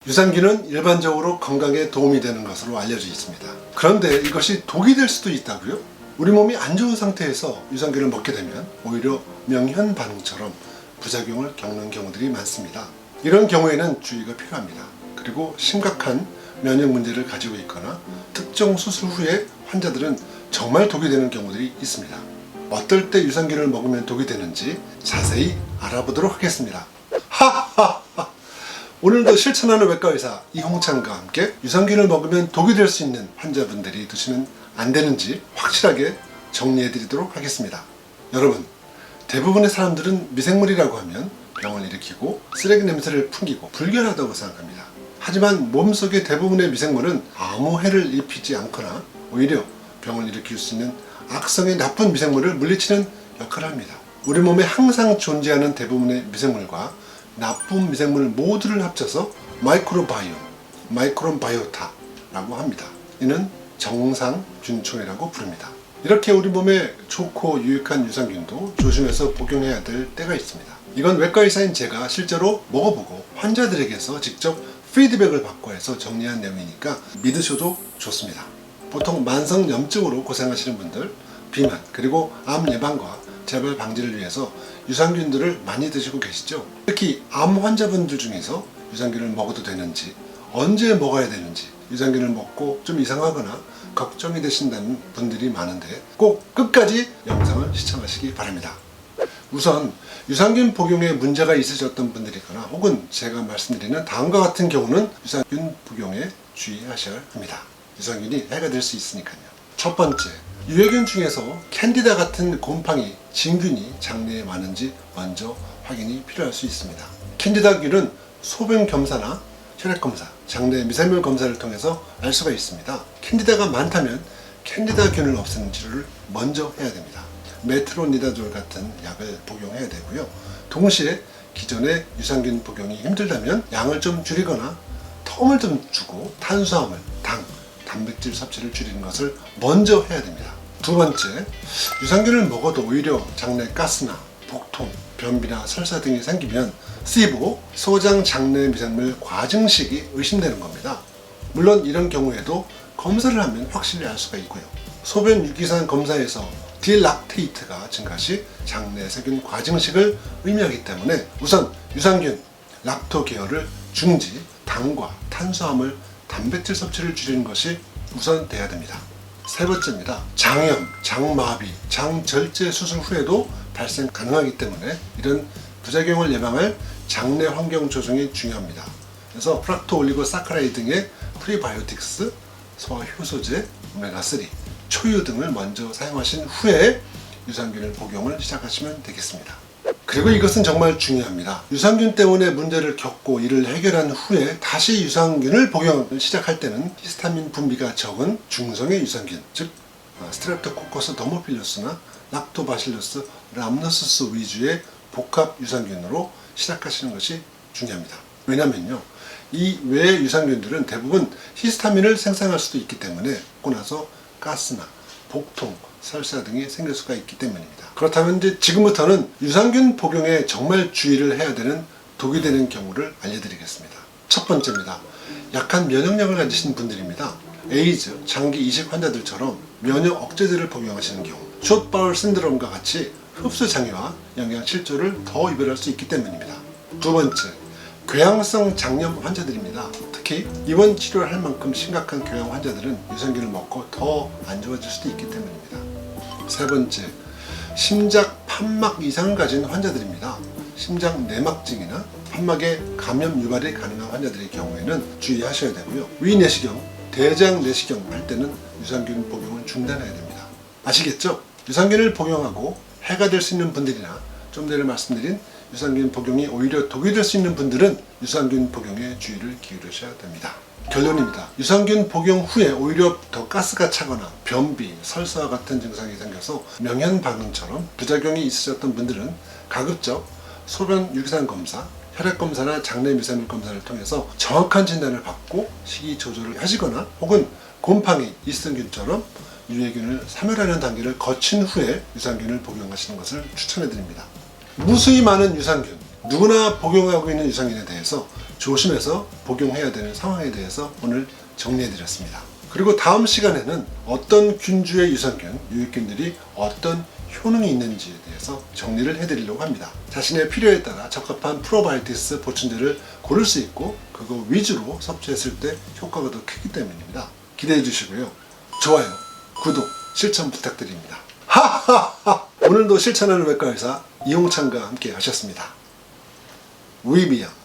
유산균은 일반적으로 건강에 도움이 되는 것으로 알려져 있습니다. 그런데 이것이 독이 될 수도 있다고요? 우리 몸이 안 좋은 상태에서 유산균을 먹게 되면 오히려 명현 반응처럼 부작용을 겪는 경우들이 많습니다. 이런 경우에는 주의가 필요합니다. 그리고 심각한 면역 문제를 가지고 있거나 특정 수술 후에 환자들은 정말 독이 되는 경우들이 있습니다. 어떨 때 유산균을 먹으면 독이 되는지 자세히 알아보도록 하겠습니다. 하하하! 오늘도 실천하는 외과의사 이홍찬과 함께 유산균을 먹으면 독이 될 수 있는 환자분들이 드시면 안 되는지 확실하게 정리해 드리도록 하겠습니다. 여러분, 대부분의 사람들은 미생물이라고 하면 병을 일으키고 쓰레기 냄새를 풍기고 불결하다고 생각합니다. 하지만 몸속의 대부분의 미생물은 아무 해를 입히지 않거나 오히려 병을 일으킬 수 있는 악성의 나쁜 미생물을 물리치는 역할을 합니다. 우리 몸에 항상 존재하는 대부분의 미생물과 나쁜 미생물 모두를 합쳐서 마이크로바이옴, 마이크로바이오타라고 합니다. 이는 정상균총이라고 부릅니다. 이렇게 우리 몸에 좋고 유익한 유산균도 조심해서 복용해야 될 때가 있습니다. 이건 외과의사인 제가 실제로 먹어보고 환자들에게서 직접 피드백을 받고 해서 정리한 내용이니까 믿으셔도 좋습니다. 보통 만성염증으로 고생하시는 분들, 비만, 그리고 암 예방과 재발 방지를 위해서 유산균들을 많이 드시고 계시죠. 특히 암 환자분들 중에서 유산균을 먹어도 되는지, 언제 먹어야 되는지, 유산균을 먹고 좀 이상하거나 걱정이 되신다는 분들이 많은데 꼭 끝까지 영상을 시청하시기 바랍니다. 우선 유산균 복용에 문제가 있으셨던 분들이거나 혹은 제가 말씀드리는 다음과 같은 경우는 유산균 복용에 주의하셔야 합니다. 유산균이 해가 될 수 있으니까요. 첫 번째, 유해균 중에서 캔디다 같은 곰팡이, 진균이 장내에 많은지 먼저 확인이 필요할 수 있습니다. 캔디다균은 소변 검사나 혈액 검사, 장내 미생물 검사를 통해서 알 수가 있습니다. 캔디다가 많다면 캔디다균을 없애는 치료를 먼저 해야 됩니다. 메트로니다졸 같은 약을 복용해야 되고요. 동시에 기존의 유산균 복용이 힘들다면 양을 좀 줄이거나 텀을 좀 주고 탄수화물, 당, 단백질 섭취를 줄이는 것을 먼저 해야 됩니다. 두 번째, 유산균을 먹어도 오히려 장내 가스나 복통, 변비나 설사 등이 생기면 SIBO, 소장 장내 미생물 과증식이 의심되는 겁니다. 물론 이런 경우에도 검사를 하면 확실히 알 수가 있고요. 소변 유기산 검사에서 딜락테이트가 증가 시 장내 세균 과증식을 의미하기 때문에 우선 유산균, 락토 계열을 중지, 당과 탄수화물, 단백질 섭취를 줄이는 것이 우선돼야 됩니다. 세 번째입니다. 장염, 장마비, 장절제 수술 후에도 발생 가능하기 때문에 이런 부작용을 예방할 장내 환경 조성이 중요합니다. 그래서 프락토올리고사카라이드 등의 프리바이오틱스, 소화 효소제, 오메가3, 초유 등을 먼저 사용하신 후에 유산균을 복용을 시작하시면 되겠습니다. 그리고 이것은 정말 중요합니다. 유산균 때문에 문제를 겪고 이를 해결한 후에 다시 유산균을 복용을 시작할 때는 히스타민 분비가 적은 중성의 유산균, 즉 스트랩토코커스 더모필러스나 락토바실러스 람노스스 위주의 복합 유산균으로 시작하시는 것이 중요합니다. 왜냐면요, 이 외 유산균들은 대부분 히스타민을 생산할 수도 있기 때문에 먹고 나서 가스나 복통, 설사 등이 생길 수가 있기 때문입니다. 그렇다면 이제 지금부터는 유산균 복용에 정말 주의를 해야 되는 독이 되는 경우를 알려드리겠습니다. 첫 번째입니다. 약한 면역력을 가지신 분들입니다. 에이즈, 장기 이식 환자들처럼 면역 억제제를 복용하시는 경우, 숏바울 신드롬과 같이 흡수 장애와 영양 실조를 더 유발할 수 있기 때문입니다. 두 번째, 궤양성 장염 환자들입니다. 특히 입원 치료를 할 만큼 심각한 궤양 환자들은 유산균을 먹고 더 안 좋아질 수도 있기 때문입니다. 세 번째, 심장 판막 이상을 가진 환자들입니다. 심장 내막증이나 판막에 감염 유발이 가능한 환자들의 경우에는 주의하셔야 되고요. 위내시경, 대장 내시경 할 때는 유산균 복용을 중단해야 됩니다. 아시겠죠? 유산균을 복용하고 해가 될 수 있는 분들이나 좀 전에 말씀드린 유산균 복용이 오히려 독이 될 수 있는 분들은 유산균 복용에 주의를 기울이셔야 됩니다. 결론입니다. 유산균 복용 후에 오히려 더 가스가 차거나 변비, 설사와 같은 증상이 생겨서 명현 반응처럼 부작용이 있으셨던 분들은 가급적 소변 유기산 검사, 혈액 검사나 장내 미생물 검사를 통해서 정확한 진단을 받고 식이 조절을 하시거나 혹은 곰팡이, 이승균처럼 유해균을 사멸하는 단계를 거친 후에 유산균을 복용하시는 것을 추천해 드립니다. 무수히 많은 유산균, 누구나 복용하고 있는 유산균에 대해서 조심해서 복용해야 되는 상황에 대해서 오늘 정리해드렸습니다. 그리고 다음 시간에는 어떤 균주의 유산균, 유익균들이 어떤 효능이 있는지에 대해서 정리를 해드리려고 합니다. 자신의 필요에 따라 적합한 프로바이오티스 보충제를 고를 수 있고 그거 위주로 섭취했을 때 효과가 더 크기 때문입니다. 기대해 주시고요. 좋아요, 구독, 실천 부탁드립니다. 하하하! 오늘도 실천하는 외과의사 이홍찬과 함께 하셨습니다. 위비양